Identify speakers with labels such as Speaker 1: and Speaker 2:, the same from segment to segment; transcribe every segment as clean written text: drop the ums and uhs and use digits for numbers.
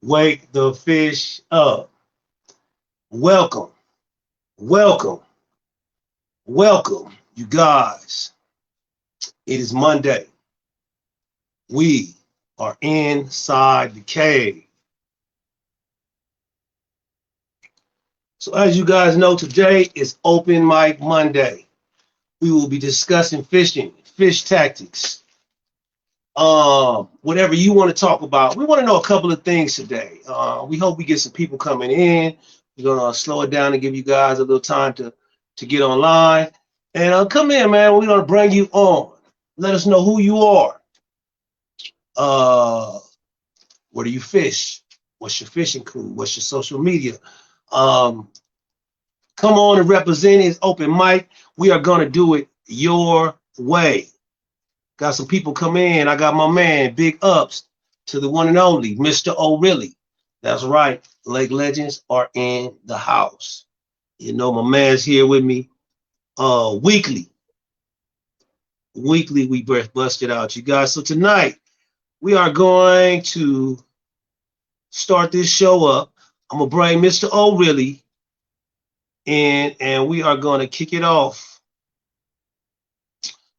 Speaker 1: Wake the fish up. Welcome, welcome, welcome, you guys. It is Monday. We are inside the cave. So as you guys know, today is Open Mic Monday. We will be discussing fishing, fish tactics, whatever you want to talk about. We want to know a couple of things today. We hope we get some people coming in. We're gonna slow it down and give you guys a little time to get online. And come in, man. We're gonna bring you on. Let us know who you are. Uh, where do you fish? What's your fishing crew? What's your social media? Um, come on and represent it. Open mic. We are gonna do it your way. Got some people come in. I got my man, big ups to the one and only Mr.OhRealay. That's right. Lake Legends are in the house. You know, my man's here with me weekly. Weekly, we busted out, you guys. So tonight, we are going to start this show up. I'm going to bring Mr.OhRealay in, and we are going to kick it off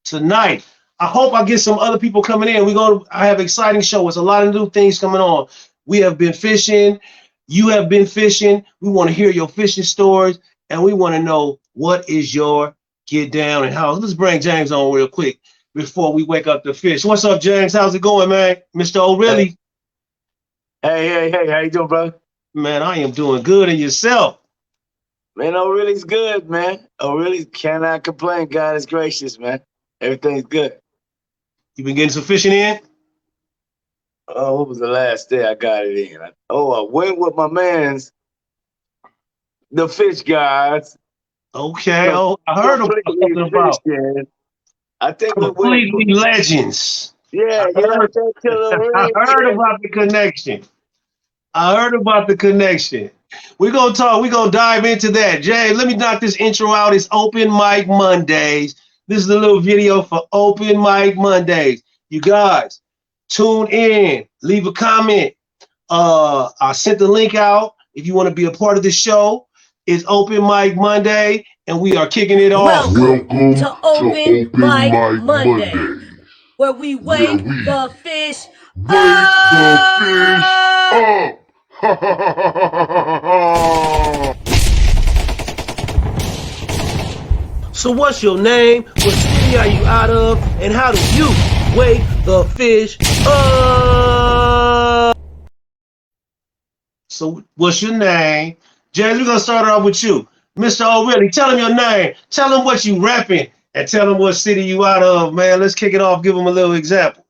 Speaker 1: tonight. I hope I get some other people coming in. I have an exciting show. There's a lot of new things coming on. We have been fishing. You have been fishing. We want to hear your fishing stories, and we want to know what is your get down and how. Let's bring James on real quick before we wake up the fish. What's up, James? How's it going, man? Mr.OhRealay.
Speaker 2: Hey, how you doing, brother?
Speaker 1: Man, I am doing good. And yourself?
Speaker 2: Man, OhRealay's good, man. OhRealay cannot complain. God is gracious, man. Everything's good.
Speaker 1: You been getting some fishing in?
Speaker 2: Oh, what was the last day I got it in? I went with my mans, the fish guys.
Speaker 1: Okay. Oh, I heard about something about
Speaker 2: I think
Speaker 1: completely legends.
Speaker 2: Yeah,
Speaker 1: I heard about the connection. I heard about the connection. We're gonna dive into that. Jay, let me knock this intro out. It's Open Mic Mondays. This is a little video for Open Mic Mondays. You guys, tune in, leave a comment. I sent the link out. If you want to be a part of the show, it's Open Mic Monday, and we are kicking it off.
Speaker 3: Welcome to Open Mic Monday, where we wake the fish up.
Speaker 1: So what's your name? What city are you out of? And how do you wake the fish up? So what's your name? James, we're going to start off with you. Mr.OhRealay, tell him your name. Tell him what you repping. And tell him what city you out of, man. Let's kick it off. Give him a little example.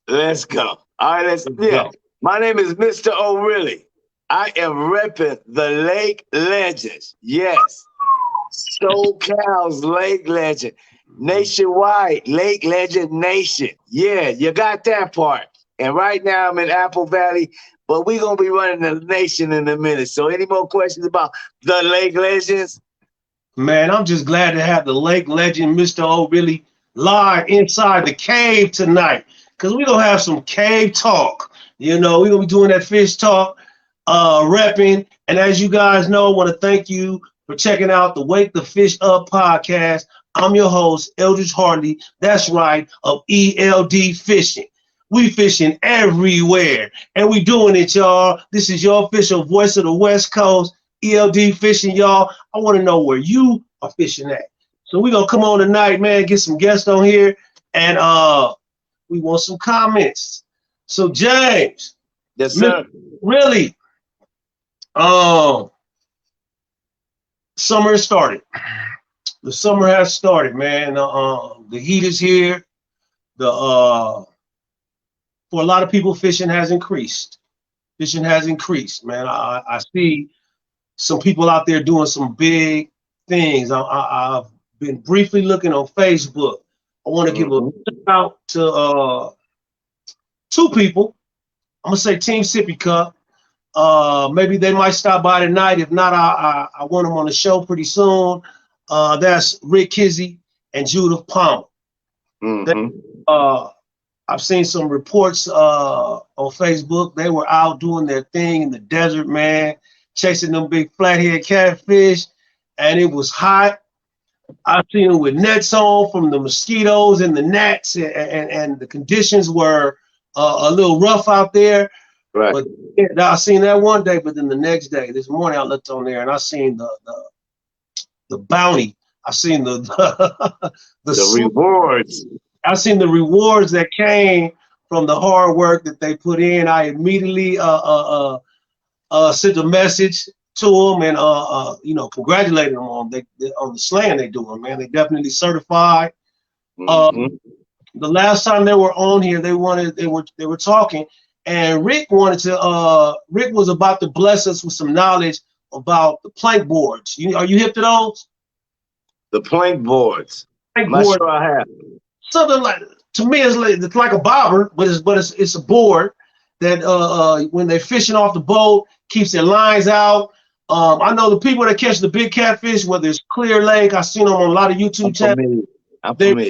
Speaker 2: Let's go. All right, let's go. My name is Mr.OhRealay. I am repping the Lake Legends. Yes. SoCal's Lake Legend. Nationwide Lake Legend Nation. Yeah, you got that part. And right now I'm in Apple Valley, but we're going to be running the nation in a minute. So any more questions about the Lake Legends?
Speaker 1: Man, I'm just glad to have the Lake Legend, Mr.OhRealay, live inside the cave tonight. Because we're going to have some cave talk. You know, we're going to be doing that fish talk, repping. And as you guys know, I want to thank you for checking out the Wake the Fish Up podcast. I'm your host, Eld Fishing. That's right, of Eld Fishing. We fishing everywhere, and we doing it, y'all. This is your official voice of the West Coast, Eld Fishing, y'all. I want to know where you are fishing at. So we're going to come on tonight, man, get some guests on here, and we want some comments. So, James.
Speaker 2: Yes, sir.
Speaker 1: Really, summer has started. The summer has started, man. The heat is here. For a lot of people, fishing has increased. Fishing has increased, man. I see some people out there doing some big things. I've been briefly looking on Facebook. I want to give a shout out to two people. I'm gonna say Team Sippy Cup. Maybe they might stop by tonight. If not, I want them on the show pretty soon. That's Rick Kizzy and Judith Palmer. I I've seen some reports on Facebook. They were out doing their thing in the desert, man, chasing them big flathead catfish, and it was hot. I've seen them with nets on from the mosquitoes and the gnats, and the conditions were a little rough out there.
Speaker 2: Right.
Speaker 1: But I seen that one day, but then the next day, this morning, I looked on there and I seen the bounty. I seen the
Speaker 2: rewards.
Speaker 1: I seen the rewards that came from the hard work that they put in. I immediately sent a message to them and you know, congratulated them on the slaying they doing, man. They definitely certified. The last time they were on here, they were talking, and Rick was about to bless us with some knowledge about the plank boards. Are you hip to those?
Speaker 2: The plank boards.
Speaker 1: Plank
Speaker 2: I'm
Speaker 1: board.
Speaker 2: sure I have.
Speaker 1: Something like, to me, it's like a bobber, but it's a board that when they're fishing off the boat, keeps their lines out. I know the people that catch the big catfish, whether it's Clear Lake, I've seen them on a lot of YouTube channels.
Speaker 2: I'm familiar.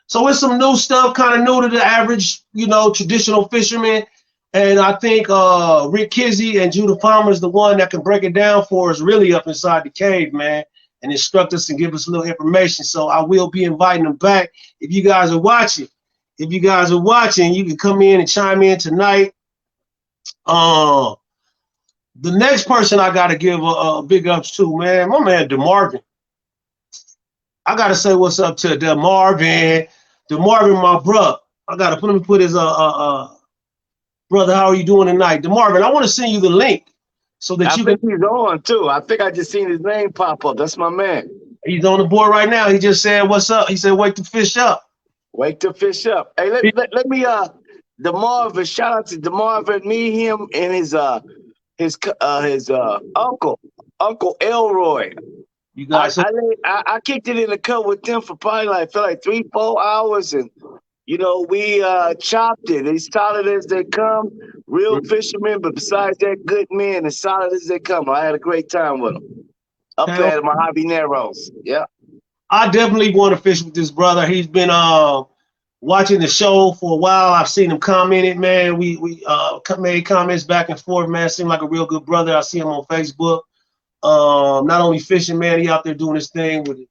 Speaker 1: So it's some new stuff, kind of new to the average, you know, traditional fisherman. And I think Rick Kizzy and Judah Palmer is the one that can break it down for us, really up inside the cave, man, and instruct us and give us a little information. So I will be inviting them back. If you guys are watching, you can come in and chime in tonight. The next person I got to give a big ups to, man, my man DeMarvin. I got to say what's up to DeMarvin. DeMarvin, my bro. Let me put his brother, how are you doing tonight? DeMarvin, I want to send you the link so that you can.
Speaker 2: He's on too. I think I just seen his name pop up. That's my man.
Speaker 1: He's on the board right now. He just said, what's up? He said, wake the fish up.
Speaker 2: Wake the fish up. Hey, let me DeMarvin, shout out to DeMarvin, me, him, and his uncle Elroy.
Speaker 1: You guys,
Speaker 2: I kicked it in the cut with them for probably like 3-4 hours, and you know, we chopped it. As solid as they come, real fishermen, but besides that, good men, as solid as they come. I had a great time with them up there at Mojave Narrows. Yeah,
Speaker 1: I definitely want to fish with this brother. He's been watching the show for a while. I've seen him commented, man. We made comments back and forth, man. Seemed like a real good brother. I see him on Facebook. Not only fishing, man, he out there doing his thing with it.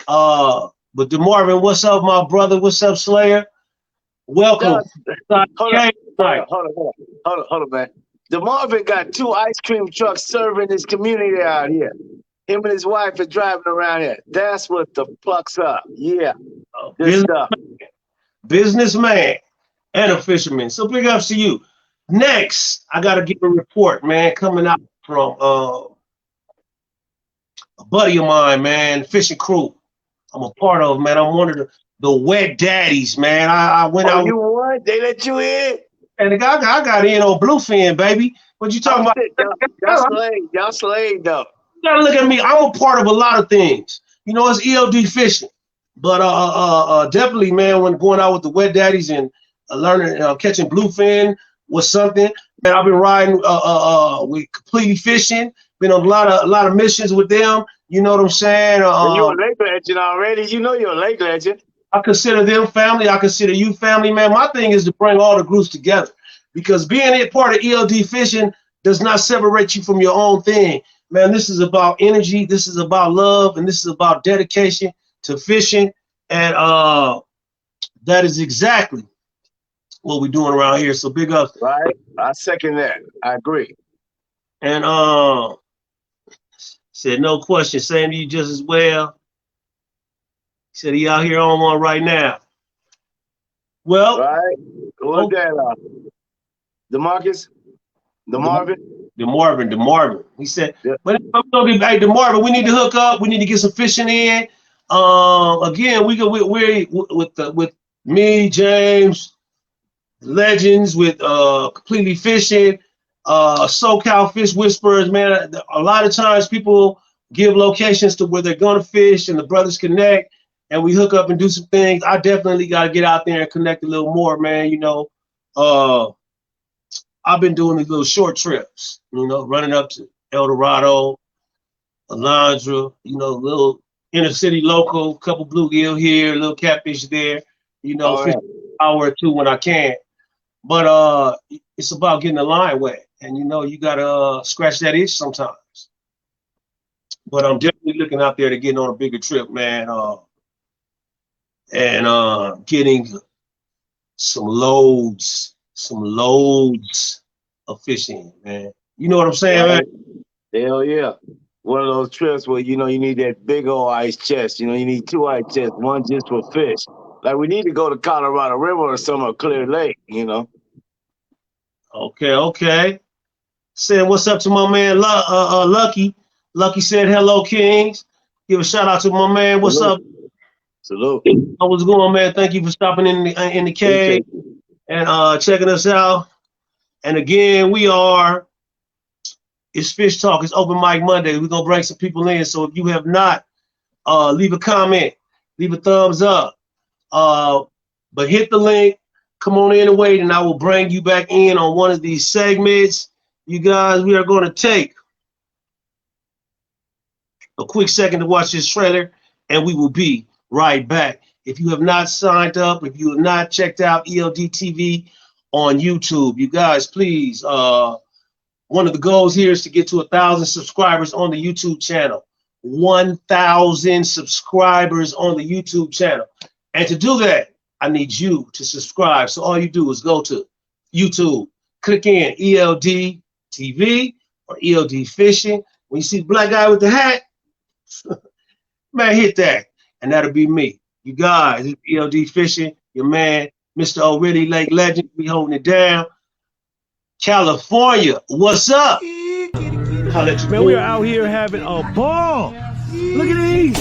Speaker 1: But DeMarvin, what's up, my brother? What's up, Slayer? Welcome.
Speaker 2: Hold on, man. DeMarvin got 2 ice cream trucks serving his community out here. Him and his wife are driving around here. That's what the pluck's up. Yeah. Good stuff.
Speaker 1: Businessman and a fisherman. So big ups to you. Next, I got to give a report, man, coming out from a buddy of mine, man, fishing crew. I'm a part of, man. I'm one of the wet daddies, man. I went out.
Speaker 2: You what? They let you in?
Speaker 1: And the guy, I got in on bluefin, baby. What you talking about?
Speaker 2: Y'all slayed, though.
Speaker 1: You gotta look at me. I'm a part of a lot of things. You know, it's Eld Fishing. But definitely, man, when going out with the wet daddies and learning catching bluefin was something. Man, I've been riding with Completely Fishing. Been on a lot of missions with them. You know what I'm saying?
Speaker 2: You're a lake legend already. You know you're a lake legend.
Speaker 1: I consider them family. I consider you family, man. My thing is to bring all the groups together, because being a part of Eld Fishing does not separate you from your own thing. Man, this is about energy. This is about love, and this is about dedication to fishing. And that is exactly what we're doing around here. So big ups.
Speaker 2: Right. I second that. I agree.
Speaker 1: And said, no question, same to you just as well. He said he out here on one right now. Well,
Speaker 2: right. Who's that? DeMarcus?
Speaker 1: DeMarvin. He said,
Speaker 2: yeah.
Speaker 1: But hey, DeMarvin, we need to hook up. We need to get some fishing in. Again, we're with me, James, Legends, with Completely Fishing, SoCal Fish Whisperers, man. A lot of times people give locations to where they're gonna fish, and the brothers connect, and we hook up and do some things. I definitely got to get out there and connect a little more, man. You know, I've been doing these little short trips, you know, running up to El Dorado, Alondra, you know, little inner city local, couple bluegill here, little catfish there, you know, hour or two when I can. But it's about getting the line wet, and you know you gotta scratch that itch sometimes. But I'm definitely looking out there to getting on a bigger trip, man, and getting some loads of fishing, man. You know what I'm saying, man?
Speaker 2: Hell yeah. One of those trips where, you know, you need that big old ice chest. You know, you need 2 ice chests, one just for fish. Like, we need to go to Colorado River or some or Clear Lake, you know.
Speaker 1: Okay. Saying what's up to my man Lucky. Lucky said hello, Kings. Give a shout out to my man. What's
Speaker 2: Salute.
Speaker 1: up?
Speaker 2: Salute.
Speaker 1: How was going, man? Thank you for stopping in the cave and checking us out. And again, it's Fish Talk. It's Open Mic Monday. We're gonna bring some people in. So if you have not, leave a comment, leave a thumbs up. But hit the link. Come on in and wait, and I will bring you back in on one of these segments. You guys, we are going to take a quick second to watch this trailer, and we will be right back. If you have not signed up, if you have not checked out ELD TV on YouTube, you guys, please, one of the goals here is to get to 1,000 subscribers on the YouTube channel. 1,000 subscribers on the YouTube channel. And to do that, I need you to subscribe. So all you do is go to YouTube, click in ELD TV or ELD Fishing. When you see the black guy with the hat, man, hit that. And that'll be me. You guys, it's ELD Fishing, your man, Mr.OhRealay, Lake Legend. We holding it down. California, what's up?
Speaker 4: Man, we are out here having a ball. Look at these.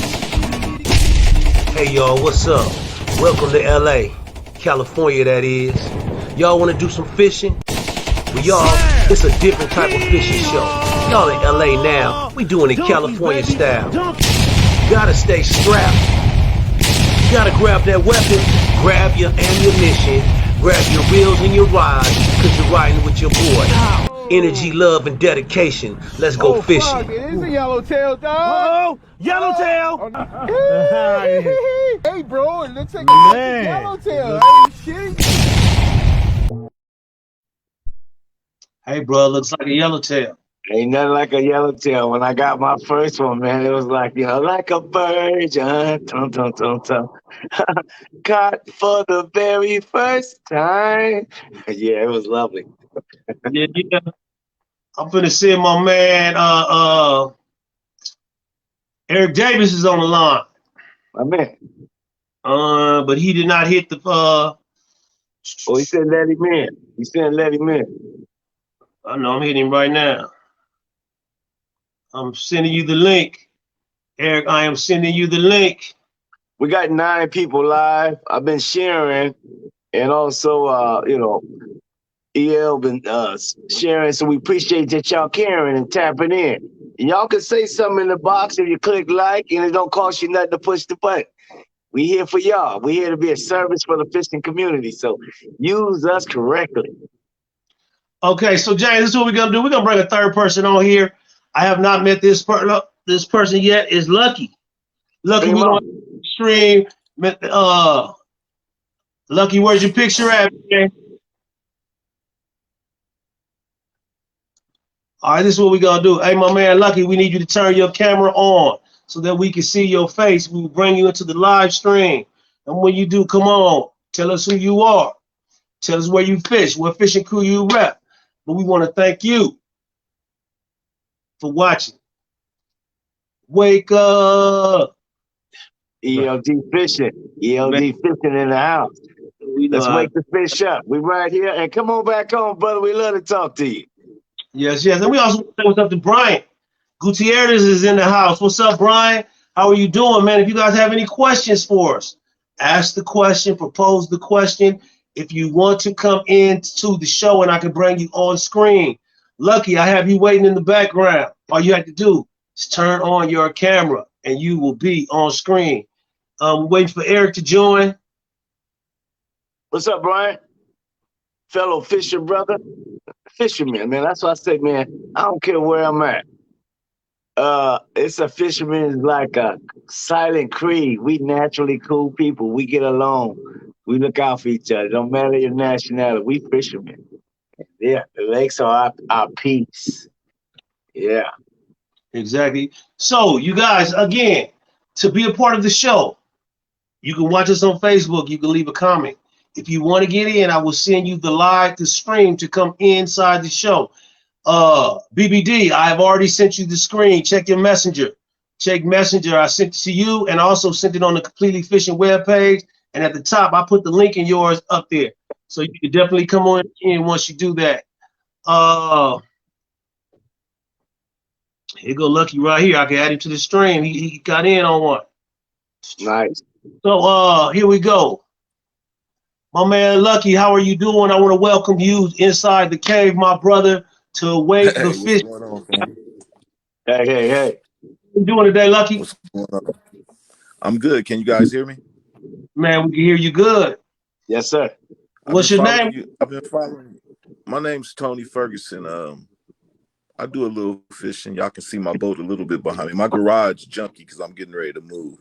Speaker 1: Hey, y'all, what's up? Welcome to LA, California, that is. Y'all want to do some fishing? Well, y'all, it's a different type of fishing show. Y'all in LA now. We doing it California style. You gotta stay strapped. You gotta grab that weapon, grab your ammunition, grab your reels and your rods, because you're riding with your boy. Energy, love, and dedication. Let's go fishing.
Speaker 4: Fuck, it is a yellowtail, dog. Yellowtail.
Speaker 5: Hey, bro, it looks like a yellowtail. Hey, shit.
Speaker 1: Hey, bro, looks like a yellowtail.
Speaker 2: Ain't nothing like a yellowtail. When I got my first one, man, it was like, you know, like a virgin. Tum, tum, tum, tum. Caught for the very first time. Yeah, it was lovely.
Speaker 1: Yeah. I'm finna see my man Eric Davis is on the line.
Speaker 2: My man.
Speaker 1: But he did not hit the
Speaker 2: Oh, he said let him in. He said let him in.
Speaker 1: I know I'm hitting him right now. I'm sending you the link. Eric, I am sending you the link.
Speaker 2: We got 9 people live. I've been sharing, and also you know, EL been sharing, so we appreciate that y'all caring and tapping in. And y'all can say something in the box if you click like, and it don't cost you nothing to push the button. We here for y'all. We here to be a service for the fishing community, so use us correctly.
Speaker 1: Okay, so James, this is what we're gonna do. We're gonna bring a third person on here. I have not met this person yet. Is Lucky. Lucky, we on stream. Lucky, where's your picture at, man? All right, this is what we're gonna do. Hey, my man Lucky, we need you to turn your camera on so that we can see your face. We will bring you into the live stream. And when you do, come on, tell us who you are. Tell us where you fish, what fishing crew you rep. But we want to thank you for watching. Wake up.
Speaker 2: ELD Fishing. ELD Fishing in the house. Let's wake the fish up. We right here. And come on back home, brother. We love to talk to you.
Speaker 1: Yes. And we also want to say what's up to Brian. Gutierrez is in the house. What's up, Brian? How are you doing, man? If you guys have any questions for us, ask the question, propose the question. If you want to come into the show and I can bring you on screen. Lucky, I have you waiting in the background. All you have to do is turn on your camera and you will be on screen. Waiting for Eric to join.
Speaker 2: What's up, Brian? Fellow fisher brother. Fisherman, man. That's what I say, man. I don't care where I'm at. It's a fisherman is like a silent creed. We naturally cool people. We get along. We look out for each other. Don't matter your nationality. We fishermen. Yeah, the lakes are our peace. Yeah.
Speaker 1: Exactly. So, you guys, again, to be a part of the show, you can watch us on Facebook. You can leave a comment. If you want to get in, I will send you the stream to come inside the show. BBD, I have already sent you the screen. Check your messenger. Check messenger. I sent it to you and also sent it on the Completely Fishing webpage. And at the top, I put the link in yours up there. So you can definitely come on in once you do that. Here go Lucky right here. I can add him to the stream. He got in on one.
Speaker 2: Nice.
Speaker 1: So here we go. My man Lucky, how are you doing? I want to welcome you inside the cave, my brother, to await the fish.
Speaker 6: What's going on, fam?
Speaker 2: Hey.
Speaker 1: How you doing today, Lucky?
Speaker 6: What's going on? I'm good. Can you guys hear me?
Speaker 1: Man, we can hear you good.
Speaker 2: Yes, sir.
Speaker 1: What's your name?
Speaker 6: I've been following you. My name's Tony Ferguson. I do a little fishing. Y'all can see my boat a little bit behind me. My garage junky because I'm getting ready to move.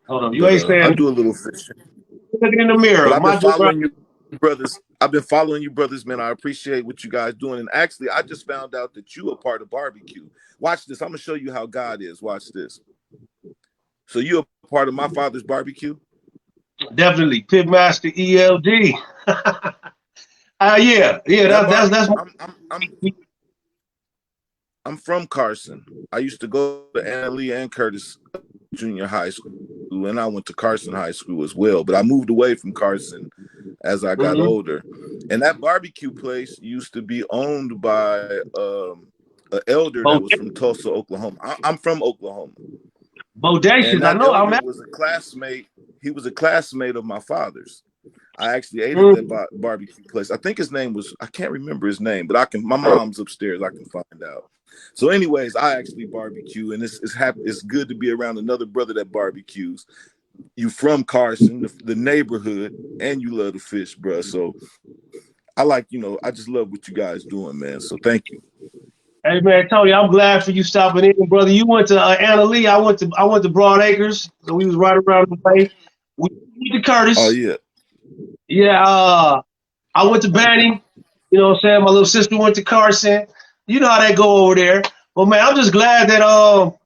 Speaker 1: Hold on. You ain't saying.
Speaker 6: I do a little fishing.
Speaker 1: Looking in the mirror.
Speaker 6: But I've been following you brothers. I've been following you brothers, man. I appreciate what you guys doing. And actually, I just found out that you are part of barbecue. Watch this. I'm gonna show you how God is. Watch this. So you're a part of my father's barbecue?
Speaker 1: Definitely. Pitmaster ELD. Yeah. That's
Speaker 6: I'm from Carson. I used to go to Anna Lee and Curtis Junior High School, and I went to Carson High School as well. But I moved away from Carson as I got older. And that barbecue place used to be owned by an elder that was from Tulsa, Oklahoma. I'm from Oklahoma.
Speaker 1: Bodacious, I know.
Speaker 6: Was a classmate. He was a classmate of my father's. I actually ate at that barbecue place. I think his name was, I can't remember his name, but my mom's upstairs. I can find out. So anyways, I actually barbecue, and it's good to be around another brother that barbecues. You from Carson, the neighborhood, and you love to fish, bro. So I I just love what you guys doing, man. So thank you.
Speaker 1: Hey man, Tony, I'm glad for you stopping in, brother. You went to Anna Lee. I went to Broad Acres, so we was right around the way. We went to Curtis.
Speaker 6: Oh yeah.
Speaker 1: Yeah. I went to Banning. You know what I'm saying? My little sister went to Carson. You know how they go over there. Well, man, I'm just glad that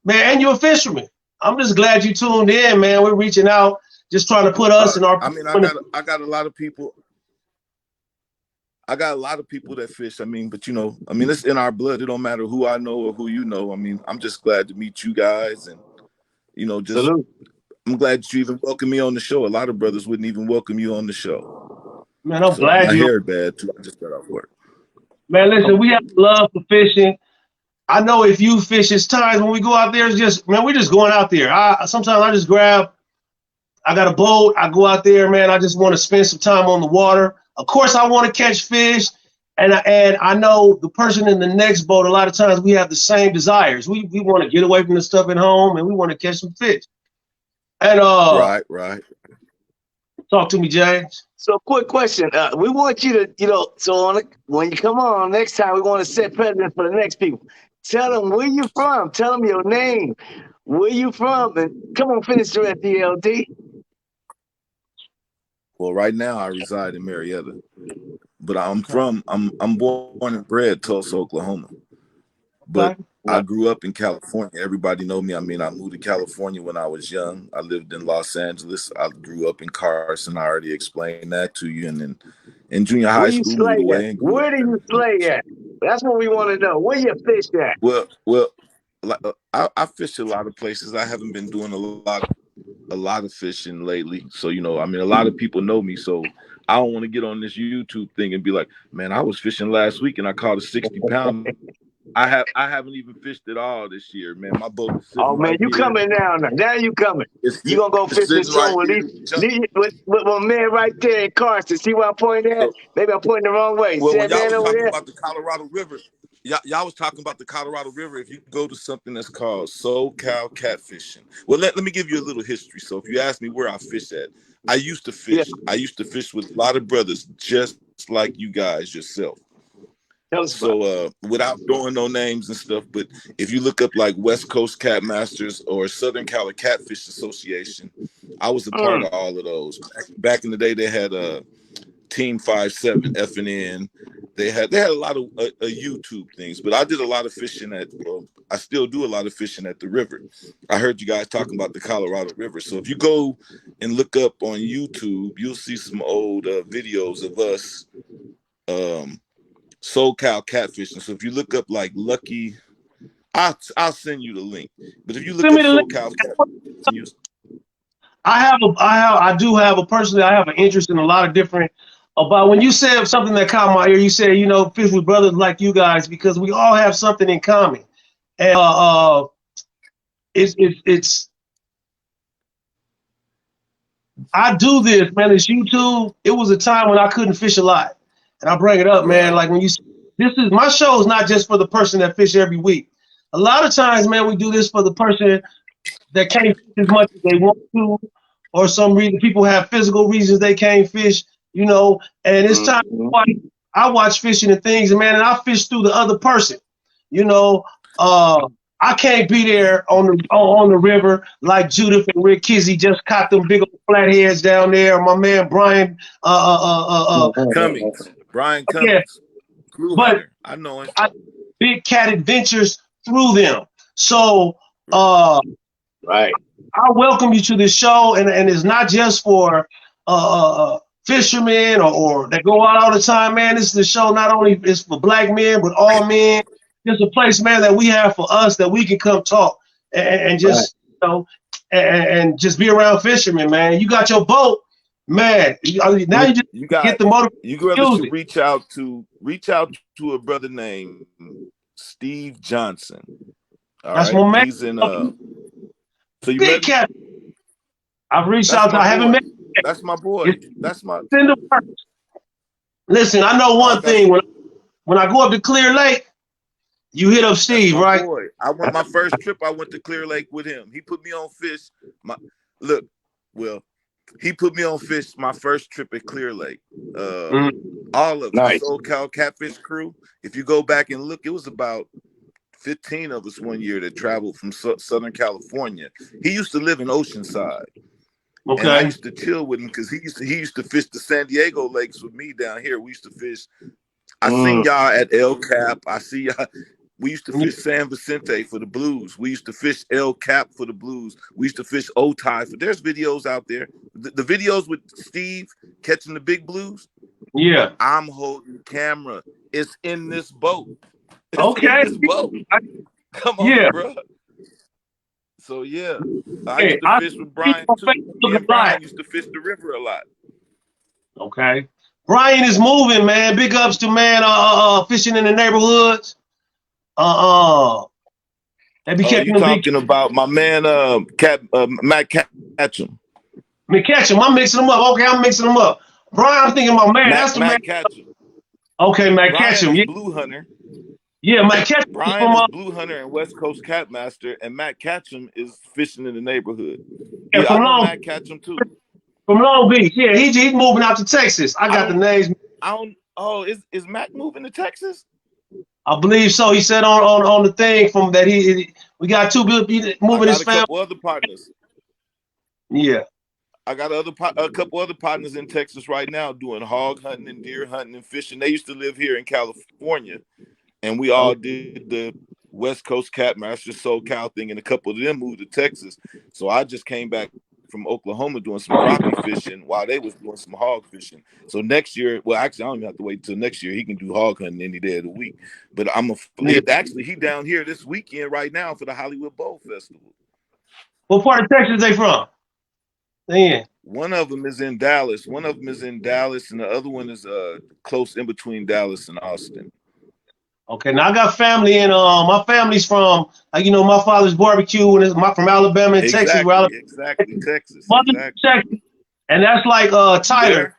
Speaker 1: man, and you're a fisherman. I'm just glad you tuned in, man. We're reaching out, just trying to put us in our.
Speaker 6: I mean, I got a lot of people. I got a lot of people that fish. I mean, but it's in our blood. It don't matter who I know or who you know. I mean, I'm just glad to meet you guys, and
Speaker 2: Salute.
Speaker 6: I'm glad that you even welcome me on the show. A lot of brothers wouldn't even welcome you on the show.
Speaker 1: Man, I'm glad
Speaker 6: my hair bad too. I just got off work.
Speaker 1: Man, listen, we have love for fishing. I know if you fish, it's times when we go out there, it's just, man, we're just going out there. Sometimes I just I got a boat, I go out there, man, I just want to spend some time on the water. Of course, I want to catch fish, and I know the person in the next boat, a lot of times we have the same desires. We want to get away from the stuff at home, and we want to catch some fish. And
Speaker 6: Right.
Speaker 1: Talk to me, James.
Speaker 2: So, quick question. We want you to, when you come on next time, we want to set precedent for the next people. Tell them where you from. Tell them your name. Where you from? And come on, finish the rest of the LD.
Speaker 6: Well, right now I reside in Marietta, but I'm born and bred Tulsa, Oklahoma. But I grew up in California. Everybody know me. I mean, I moved to California when I was young. I lived in Los Angeles. I grew up in Carson. I already explained that to you. And then in junior high school, moved away. And
Speaker 2: where do you play at? That's what we want to know. Where you fish at?
Speaker 6: Well, I fish a lot of places. I haven't been doing a lot of fishing lately. So, a lot of people know me. So I don't want to get on this YouTube thing and be like, man, I was fishing last week and I caught a 60-pound. I haven't even fished at all this year, man. My boat is sitting
Speaker 2: man, you coming now. Now you coming. You gonna go fish this show with my man right there in Carson. See where I'm pointing at? Maybe I'm pointing the wrong way.
Speaker 6: Well, when y'all was talking about the Colorado River, y'all was talking about the Colorado River. If you go to something that's called SoCal Catfishing. Well, let me give you a little history. So if you ask me where I fish at, I used to fish. Yeah. I used to fish with a lot of brothers just like you guys yourself.
Speaker 2: Tell us about
Speaker 6: So without throwing no names and stuff, but if you look up like West Coast Cat Masters or Southern Cali Catfish Association, I was a part of all of those. Back in the day, they had Team 57 FNN. They had a lot of YouTube things, but I did a lot of fishing I still do a lot of fishing at the river. I heard you guys talking about the Colorado River. So if you go and look up on YouTube, you'll see some old videos of us SoCal catfishing. So if you look up like Lucky, I'll send you the link. But if you look up SoCal catfishing,
Speaker 1: I do have a personally. I have an interest in a lot of different. About when you said something that caught my ear, you said fish with brothers like you guys because we all have something in common, and it's. I do this, man. It's YouTube. It was a time when I couldn't fish a lot, and I bring it up, man. Like when this is my show is not just for the person that fish every week. A lot of times, man, we do this for the person that can't fish as much as they want to, or some reason people have physical reasons they can't fish, and it's time I watch fishing and things, man, and I fish through the other person, I can't be there on the river like Judith and Rick Kizzy just caught them big old flatheads down there. My man Brian
Speaker 6: Cummings, Brian Cummings,
Speaker 1: yeah. But
Speaker 6: I know him.
Speaker 1: Big cat adventures through them. So
Speaker 2: right.
Speaker 1: I welcome you to this show, and it's not just for fishermen or that go out all the time, man. This is the show not only is for black men, but all men. It's a place, man, that we have for us that we can come talk and just and just be around fishermen, man. You got your boat, man. Now you get the motor.
Speaker 6: You should reach out to a brother named Steve Johnson.
Speaker 1: That's my man.
Speaker 6: He's in so you
Speaker 1: big cat. I've reached out to. I haven't met.
Speaker 6: That's my boy. That's my.
Speaker 1: Listen, I know one thing. When I go up to Clear Lake, you hit up Steve, right?
Speaker 6: Boy. I went my first trip. I went to Clear Lake with him. He put me on fish. He put me on fish my first trip at Clear Lake. All of the SoCal Catfish crew. If you go back and look, it was about 15 of us one year that traveled from Southern California. He used to live in Oceanside.
Speaker 1: Okay.
Speaker 6: And I used to chill with him because he used to fish the San Diego lakes with me down here. We used to fish. I seen y'all at El Cap. I see y'all. We used to fish San Vicente for the Blues. We used to fish El Cap for the Blues. We used to fish Otay. There's videos out there. The videos with Steve catching the big blues.
Speaker 1: Yeah.
Speaker 6: I'm holding the camera. It's in this boat.
Speaker 1: Okay.
Speaker 6: In this boat. Come on, bro. So yeah, I used to fish with Brian too. Me and Brian used to fish the river a lot.
Speaker 1: Okay. Brian is moving, man. Big ups to man fishing in the neighborhoods. They be catching
Speaker 6: you talking about my man Matt Ketchum.
Speaker 1: Ketchum, I'm mixing them up. Okay, I'm mixing them up. Brian, I'm thinking about man. That's the man.
Speaker 6: Ketchum.
Speaker 1: Okay, Matt Ketchum.
Speaker 6: Yeah. Blue Hunter.
Speaker 1: Yeah, Matt Ketchum.
Speaker 6: Brian is Blue Hunter and West Coast Catmaster, and Matt Ketchum is fishing in the neighborhood.
Speaker 1: Yeah,
Speaker 6: I know Matt Ketchum too.
Speaker 1: From Long Beach. Yeah, he's moving out to Texas. I got the names.
Speaker 6: Is Matt moving to Texas?
Speaker 1: I believe so. He said on the thing from that we got two moving his family.
Speaker 6: A couple other partners.
Speaker 1: Yeah.
Speaker 6: I got a couple other partners in Texas right now doing hog hunting and deer hunting and fishing. They used to live here in California, and we all did the West Coast Catmaster SoCal thing, and a couple of them moved to Texas. So I just came back from Oklahoma doing some crappie fishing while they was doing some hog fishing. So next year, well, actually, I don't even have to wait until next year. He can do hog hunting any day of the week. But actually, he down here this weekend right now for the Hollywood Bowl Festival.
Speaker 1: What part of Texas they from? Yeah.
Speaker 6: One of them is in Dallas. And the other one is close in between Dallas and Austin.
Speaker 1: Okay, now I got family in my family's from my father's barbecue and from Alabama and Texas.
Speaker 6: Exactly, Texas.
Speaker 1: Texas. And that's like Tyler.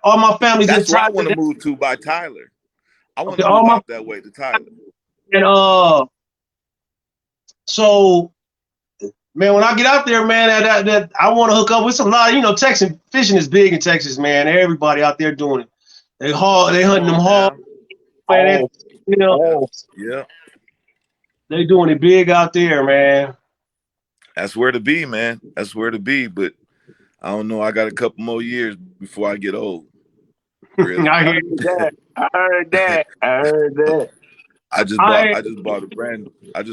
Speaker 1: All my family's in Tyler.
Speaker 6: That's where I want to move to by Tyler. I want to move out that way to Tyler.
Speaker 1: And so man, when I get out there, man, that I want to hook up with some lot. Texas fishing is big in Texas, man. Everybody out there doing it. They hunting them hard. man. You know,
Speaker 6: Yeah.
Speaker 1: they doing it big out there, man.
Speaker 6: That's where to be, man. That's where to be. But I don't know. I got a couple more years before I get old. Really.
Speaker 1: I hear
Speaker 2: heard that. I heard that. I heard that.
Speaker 6: I just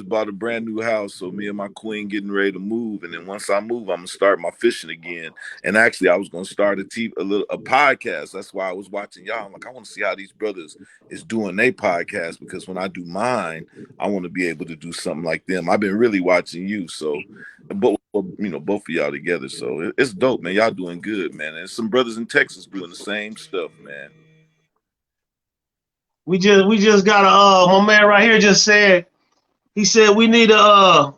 Speaker 6: bought a brand new house. So me and my queen getting ready to move, and then once I move, I'm gonna start my fishing again. And actually, I was gonna start a podcast. That's why I was watching y'all. I'm like, I want to see how these brothers is doing their podcast, because when I do mine, I want to be able to do something like them. I've been really watching you, so both of y'all together. So it's dope, man. Y'all doing good, man. And some brothers in Texas doing the same stuff, man.
Speaker 1: we just got my man right here just said, he said we need a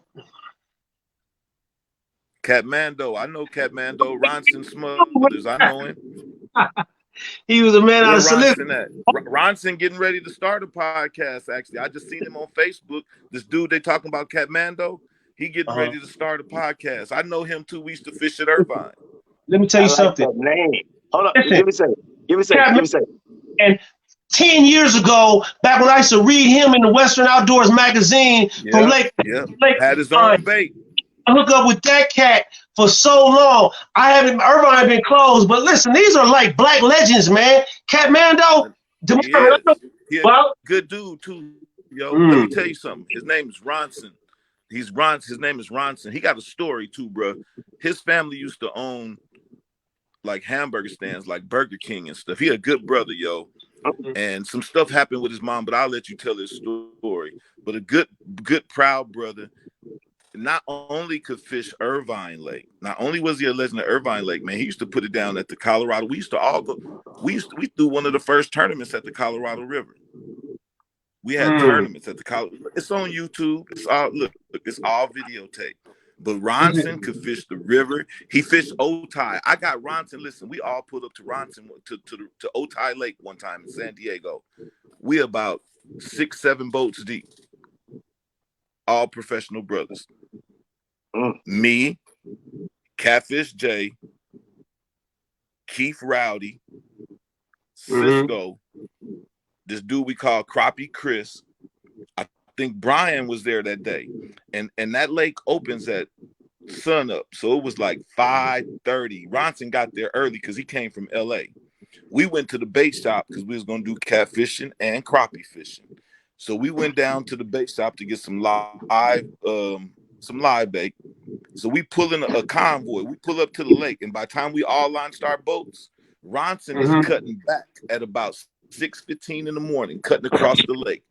Speaker 6: Catmando. I know Catmando. Ronson Smothers. I know him.
Speaker 1: he was a man out
Speaker 6: Where
Speaker 1: of Salif.
Speaker 6: Ronson at? Ronson getting ready to start a podcast, actually. I just seen him on Facebook. This dude they talking about, Catmando, he getting ready to start a podcast. I know him too. We used to fish at Irvine.
Speaker 1: Let me tell
Speaker 2: I
Speaker 1: you
Speaker 2: like
Speaker 1: something.
Speaker 2: that name. Hold up.
Speaker 1: Listen,
Speaker 2: Give me a second. Give me a second. Give me a second.
Speaker 1: And 10 years ago, back when I used to read him in the Western Outdoors magazine from Lake,
Speaker 6: Had his own bait.
Speaker 1: I hook up with that cat for so long. Irvine had been closed, but listen, these are like black legends, man. Catmando,
Speaker 6: He a good dude too, yo. Let me tell you something. His name is Ronson. His name is Ronson. He got a story too, bro. His family used to own like hamburger stands, like Burger King and stuff. He a good brother, yo. And some stuff happened with his mom, but I'll let you tell his story. But a good, proud brother. Not only could fish Irvine Lake, not only was he a legend at Irvine Lake, man, he used to put it down at the Colorado. We used to all go. We threw one of the first tournaments at the Colorado River. We had tournaments at the Colorado. It's on YouTube. It's all videotape. But Ronson could fish the river. He fished Otay. I got Ronson. Listen, we all pulled up to Ronson to Otay Lake one time in San Diego. We about 6-7 boats deep. All professional brothers. Me, Catfish J, Keith Rowdy, Cisco, this dude we call Crappie Chris. I think Brian was there that day. And that lake opens at sun up. So it was like 5:30. Ronson got there early because he came from LA. We went to the bait shop because we was going to do catfishing and crappie fishing. So we went down to the bait shop to get some live bait. So we pull in a convoy. We pull up to the lake, and by the time we all launched our boats, Ronson is cutting back at about 6:15 in the morning, cutting across the lake,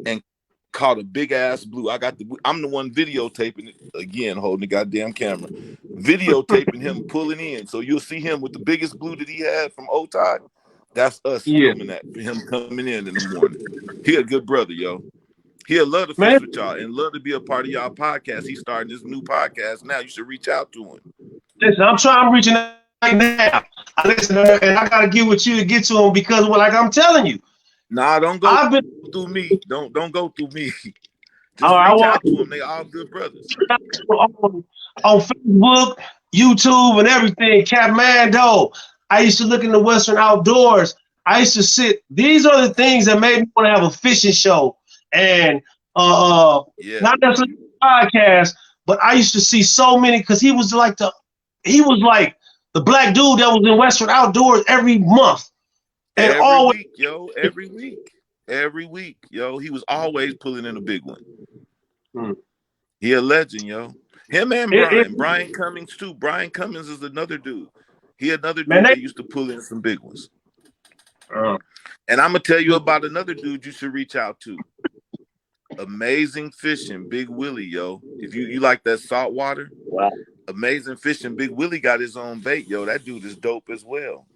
Speaker 6: and caught a big ass blue. I'm the one videotaping it again, holding the goddamn camera, videotaping him pulling in. So you'll see him with the biggest blue that he had from Otay. That's us filming that, him coming in the morning. He a good brother, yo. He'll love to fish with y'all and love to be a part of y'all podcast. He's starting this new podcast now. You should reach out to him.
Speaker 1: Listen, I'm reaching out right now. Listen, and I gotta get with you to get to him because, well, like I'm telling you.
Speaker 6: Nah, don't go through me. Don't go through me. Just reach out to them. They all good brothers.
Speaker 1: On Facebook, YouTube, and everything, Catmando. I used to look in the Western Outdoors. I used to sit. These are the things that made me want to have a fishing show and not necessarily a podcast, but I used to see so many because he was like the black dude that was in Western Outdoors every month. And
Speaker 6: every week, yo. He was always pulling in a big one. He a legend, yo. Him and Brian Cummings too. Brian Cummings is another dude. He another dude that used to pull in some big ones. And I'm gonna tell you about another dude you should reach out to. Amazing Fishing, Big Willie, yo. If you like that salt water, Amazing Fishing, Big Willie got his own bait, yo. That dude is dope as well.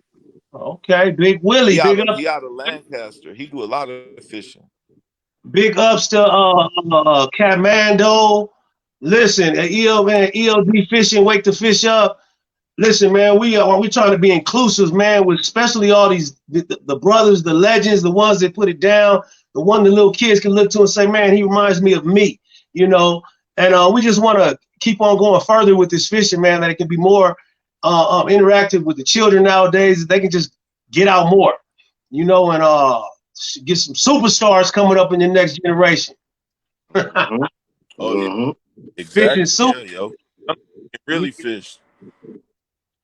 Speaker 1: Okay, Big Willie.
Speaker 6: He out of Lancaster. He do a lot of fishing.
Speaker 1: Big ups to Catmando. Listen, ELD Fishing, Wake the Fish Up. Listen, man, we trying to be inclusive, man, with especially all these the brothers, the legends, the ones that put it down, the one the little kids can look to and say, man, he reminds me of me, you know. And we just want to keep on going further with this fishing, man, that it can be more interactive with the children nowadays. They can just get out more, you know, and get some superstars coming up in the next generation.
Speaker 2: Mm-hmm.
Speaker 6: Oh yeah,
Speaker 2: Mm-hmm.
Speaker 6: exactly.
Speaker 1: Fishing super.
Speaker 6: Yeah, yo, really fish.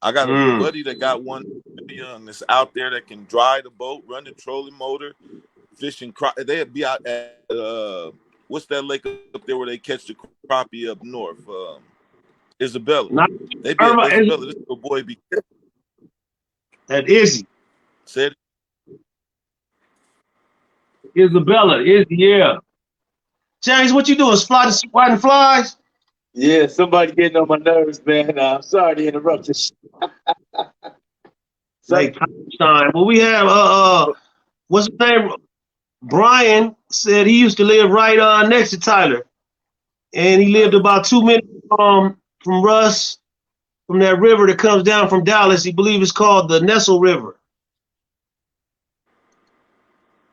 Speaker 6: I got a buddy that got one young that's out there that can drive the boat, run the trolling motor, fishing. They'd be out at what's that lake up there where they catch the crappie up north? Isabella.
Speaker 1: Not
Speaker 6: They be at Isabella. This little boy be
Speaker 1: that Izzy.
Speaker 6: said
Speaker 1: Isabella, Izzy, yeah. James, what you doing? Swatting flies?
Speaker 2: Yeah, somebody getting on my nerves, man. I'm sorry to interrupt you.
Speaker 1: Like time. Well, we have what's his name? Brian said he used to live right next to Tyler, and he lived about 2 minutes from Russ, from that river that comes down from Dallas. He believes it's called the Nestle River.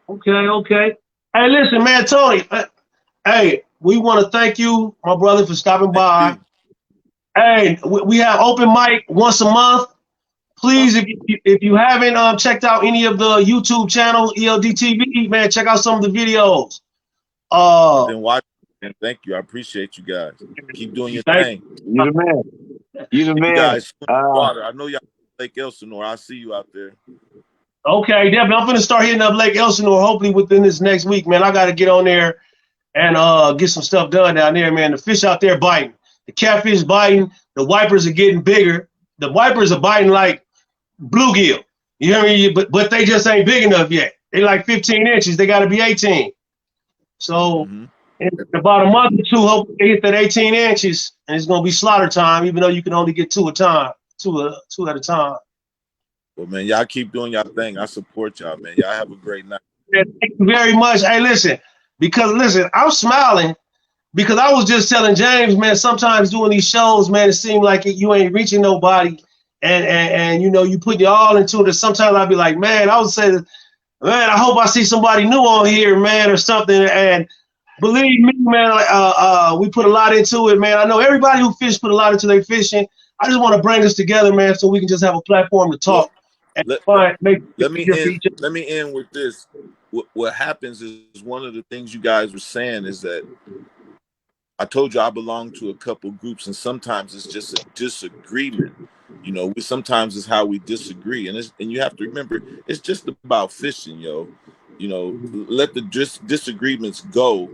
Speaker 1: Okay. Hey, listen, man, Tony. Hey, we want to thank you, my brother, for stopping by. Hey, we have open mic once a month. Please, if you haven't checked out any of the YouTube channel, ELDTV, man, check out some of the videos.
Speaker 6: Been watching. Thank you. I appreciate you guys. Keep doing your thing.
Speaker 2: You the man. You the man.
Speaker 6: You guys, water. I know y'all Lake Elsinore. I'll see you out there.
Speaker 1: Okay, definitely. I'm gonna start hitting up Lake Elsinore hopefully within this next week, man. I got to get on there and get some stuff done down there, man. The fish out there biting. The catfish biting. The wipers are getting bigger. The wipers are biting like bluegill. You know what I mean? But they just ain't big enough yet. They like 15 inches. They got to be 18. So in about a month or two, hopefully they hit that 18 inches, and it's gonna be slaughter time. Even though you can only get two at a time.
Speaker 6: Well, man, y'all keep doing y'all thing. I support y'all, man. Y'all have a great night.
Speaker 1: Man, thank you very much. Hey, listen, I'm smiling because I was just telling James, man, sometimes doing these shows, man, it seems like you ain't reaching nobody, and you know, you put your all into it. And sometimes I'd be like, man, I would say, man, I hope I see somebody new on here, man, or something. And believe me, man, we put a lot into it, man. I know everybody who fish put a lot into their fishing. I just want to bring us together, man, so we can just have a platform to talk.
Speaker 6: Let me end with this. What happens is one of the things you guys were saying is that I told you I belong to a couple groups, and sometimes it's just a disagreement. You know, sometimes it's how we disagree, and you have to remember it's just about fishing, yo. You know, let the disagreements go,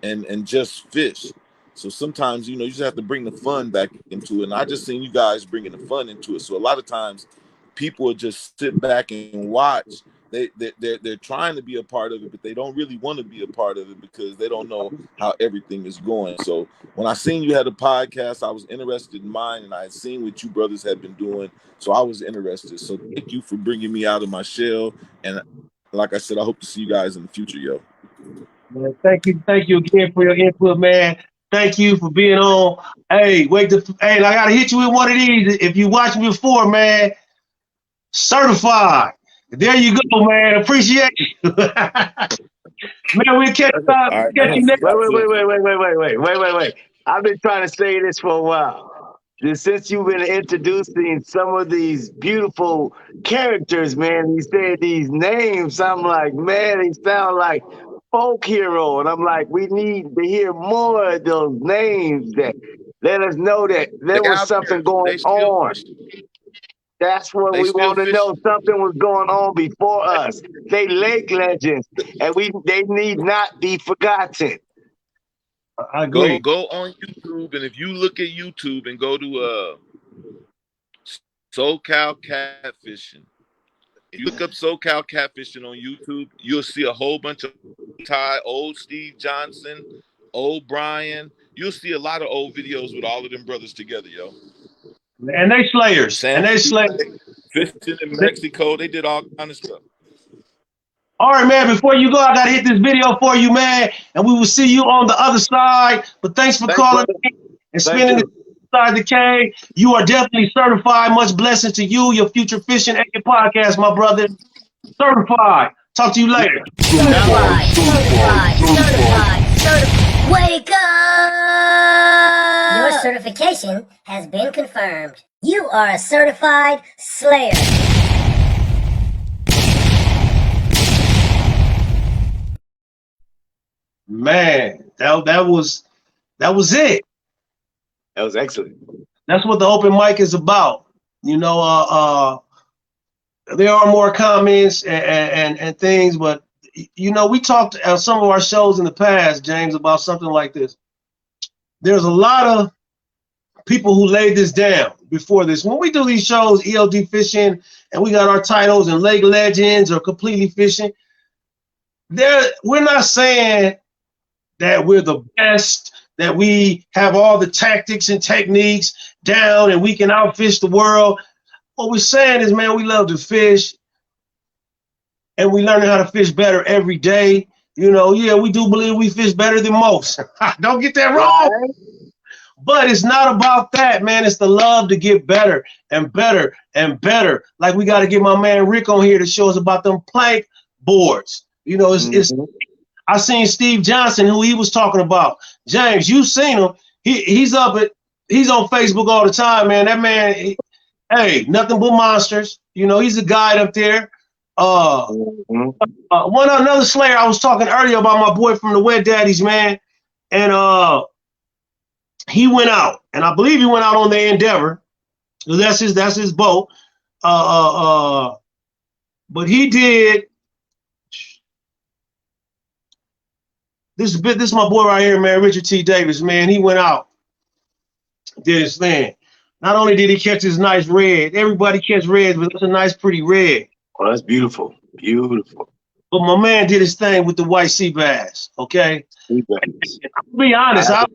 Speaker 6: and just fish. So sometimes, you know, you just have to bring the fun back into it. And I just seen you guys bringing the fun into it. So a lot of times, people will just sit back and watch. They're trying to be a part of it, but they don't really want to be a part of it because they don't know how everything is going. So when I seen you had a podcast, I was interested in mine, and I had seen what you brothers had been doing. So I was interested. So thank you for bringing me out of my shell. And like I said, I hope to see you guys in the future, yo.
Speaker 1: Man, thank you again for your input, man. Thank you for being on. Hey, I gotta hit you with one of these. If you watched me before, man, certified. There you go, man. Appreciate you. Man, we'll catch you next.
Speaker 2: Wait. I've been trying to say this for a while. Since you've been introducing some of these beautiful characters, man, you said these names. I'm like, man, they sound like folk hero, and I'm like, we need to hear more of those names that let us know that there was something going on. That's what we want to know. Something was going on before us. They lake legends, and they need not be forgotten.
Speaker 1: I agree.
Speaker 6: Go on YouTube, and if you look at YouTube and go to SoCal Catfishing, if you look up SoCal Catfishing on YouTube, you'll see a whole bunch of old Steve Johnson, old Brian. You'll see a lot of old videos with all of them brothers together, yo.
Speaker 1: And they slayers.
Speaker 6: Fishing in Mexico. They did all kind of stuff.
Speaker 1: All right, man, before you go, I got to hit this video for you, man, and we will see you on the other side. But thanks for calling and spending the inside the cave. You are definitely certified. Much blessings to you, your future fishing and your podcast, my brother. Certified. Talk to you later.
Speaker 3: Certified.
Speaker 7: Wake up! Your certification has been confirmed. You are a certified slayer.
Speaker 1: man, that was it.
Speaker 2: That was excellent.
Speaker 1: That's what the open mic is about. You know, there are more comments and things, but you know, we talked on some of our shows in the past, James, about something like this. There's a lot of people who laid this down before this. When we do these shows, Eld Fishing, and we got our titles and Lake Legends or Completely Fishing, we're not saying that we're the best, that we have all the tactics and techniques down and we can outfish the world. What we're saying is, man, we love to fish and we learning how to fish better every day. You know, yeah, we do believe we fish better than most. Don't get that wrong.
Speaker 2: Right.
Speaker 1: But it's not about that, man. It's the love to get better and better and better. Like we got to get my man Rick on here to show us about them plank boards. You know, it's I seen Steve Johnson, who he was talking about. James, you seen him. He's on Facebook all the time, man. That man, hey, nothing but monsters. You know, he's a guide up there. Another slayer, I was talking earlier about my boy from the Wet Daddies, man. And he went out, and I believe he went out on the Endeavor. That's his boat. But he did. This is my boy right here, man, Richard T. Davis, man. He went out, did his thing. Not only did he catch his nice red, everybody catch reds, but it's a nice, pretty red.
Speaker 2: Oh, that's beautiful. Beautiful.
Speaker 1: But my man did his thing with the white sea bass, okay?
Speaker 2: Sea bass.
Speaker 1: To be honest, I've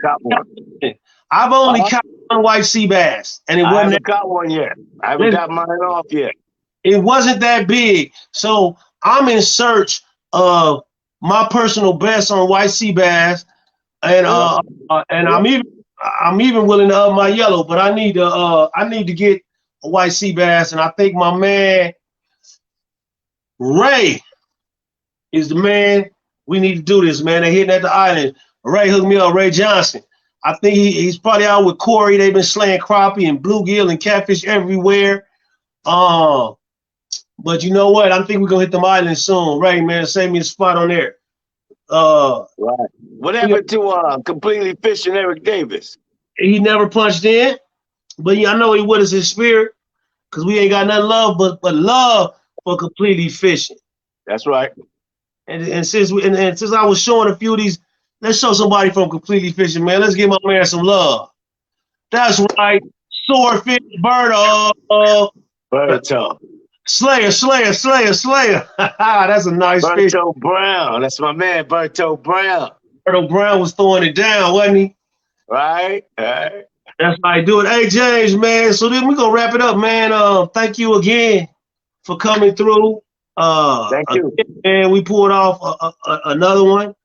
Speaker 1: only caught one white sea bass, and
Speaker 2: I haven't got one yet. I haven't got mine off yet. It
Speaker 1: wasn't that big. So I'm in search of my personal best on white sea bass, and I'm even willing to up my yellow, but I need to get a white sea bass, and I think my man Ray is the man. We need to do this, man. They're hitting at the island. Ray hooked me up, Ray Johnson. I think he's probably out with Corey. They've been slaying crappie and bluegill and catfish everywhere. But you know what? I think we're gonna hit them islands soon. Ray, man, save me a spot on there.
Speaker 2: Right. What happened to Completely Fishing Eric Davis?
Speaker 1: He never punched in, but yeah, I know he with us in spirit, because we ain't got nothing love but love for Completely Fishing.
Speaker 2: That's right.
Speaker 1: And since I was showing a few of these, let's show somebody from Completely Fishing, man. Let's give my man some love. That's right. Swordfish, Berto. Slayer. That's a nice fish.
Speaker 2: Berto Brown. That's my man, Berto Brown.
Speaker 1: Berto Brown was throwing it down, wasn't he?
Speaker 2: Right. That's
Speaker 1: how I do it. Hey, James, man. So then we're going to wrap it up, man. Thank you again for coming through.
Speaker 2: Thank you.
Speaker 1: And we pulled off another one.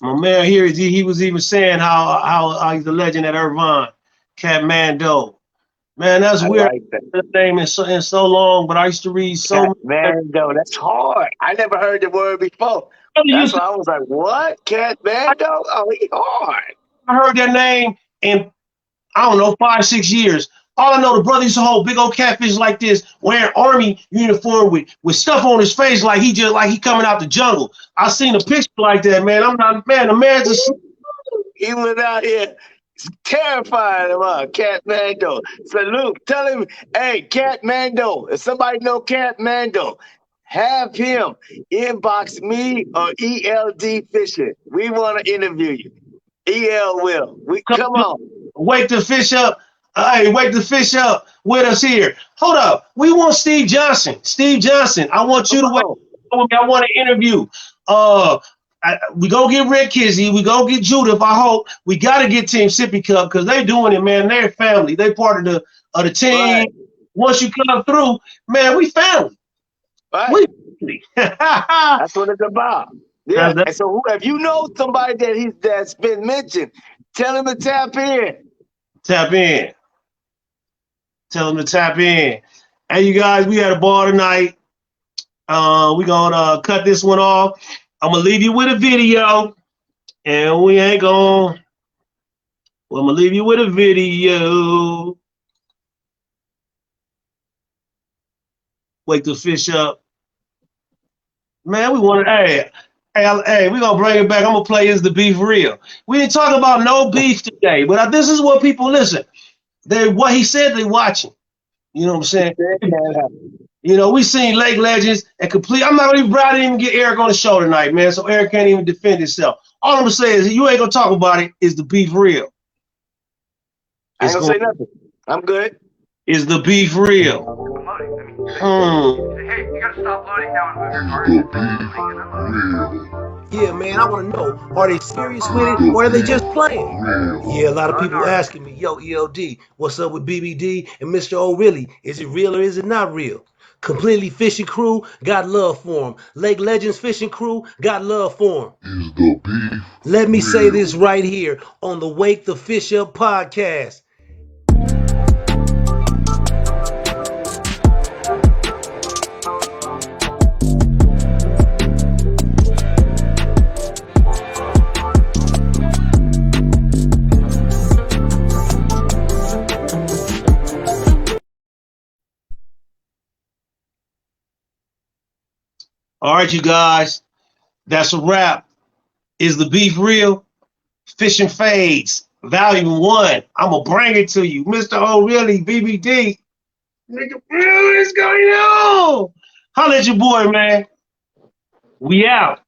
Speaker 1: My man here, he was even saying how he's a legend at Irvine, Catmando. Man, that's weird.
Speaker 2: Like that.
Speaker 1: The name in so long, but I used to read so
Speaker 2: Catmando. That's hard. I never heard the word before. That's why I was like, what? Catmando? Oh, he hard.
Speaker 1: I heard that name in, I don't know, 5-6 years. All I know, the brother used to hold big old catfish like this, wearing army uniform with stuff on his face like he coming out the jungle. I seen a picture like that, man. I'm not, man, the man's a...
Speaker 2: He went out here terrifying him up, Catmando. Salute. Tell him, hey, Catmando, if somebody know Catmando, have him inbox me or ELD Fishing. We want to interview you. EL will. Come on.
Speaker 1: Wake the fish up. Hey, wake the fish up with us here. Hold up. We want Steve Johnson. Steve Johnson, I want you to wait. I want to interview. We gonna get Red Kizzy. We gonna get Judith. I hope. We gotta get Team Sippy Cup because they doing it, man. They're family. They part of the team. Right. Once you come through, man, we family.
Speaker 2: Right.
Speaker 1: We family.
Speaker 2: That's what it's about. Yeah. And so if you know somebody that's been mentioned, tell him to tap in.
Speaker 1: Tap in. Tell them to tap in. Hey, you guys, we had a ball tonight. We're going to cut this one off. I'm going to leave you with a video. And we ain't going to... Well, I'm going to leave you with a video. Wake the fish up. Man, we want to, hey, we're going to bring it back. I'm going to play Is the Beef Real? We didn't talk about no beef today, but this is what people listen. What he said they watching. You know what I'm saying? You know, we seen Lake Legends and complete. I'm not going to even get Eric on the show tonight, man, so Eric can't even defend himself. All I'm going to say is you ain't going to talk about it. Is the beef real?
Speaker 2: I ain't going to say nothing. I'm good.
Speaker 1: Is the beef real?
Speaker 8: Hey, you gotta stop loading now and move your car.
Speaker 9: Yeah, man, I want to know, are they serious with it or are they just playing? Yeah, a lot of people asking me, yo, ELD, what's up with BBD and Mr.OhRealay? Is it real or is it not real? Completely Fishing Crew, got love for him. Lake Legends Fishing Crew, got love for him.
Speaker 3: Is the beef
Speaker 9: Let me say this right here on the Wake the Fish Up podcast.
Speaker 1: All right, you guys, that's a wrap. Is the beef real? Fishing Fades, Volume 1. I'm going to bring it to you. Mr.OhRealay, BBD. Nigga, what is going on? Holla at your boy, man. We out.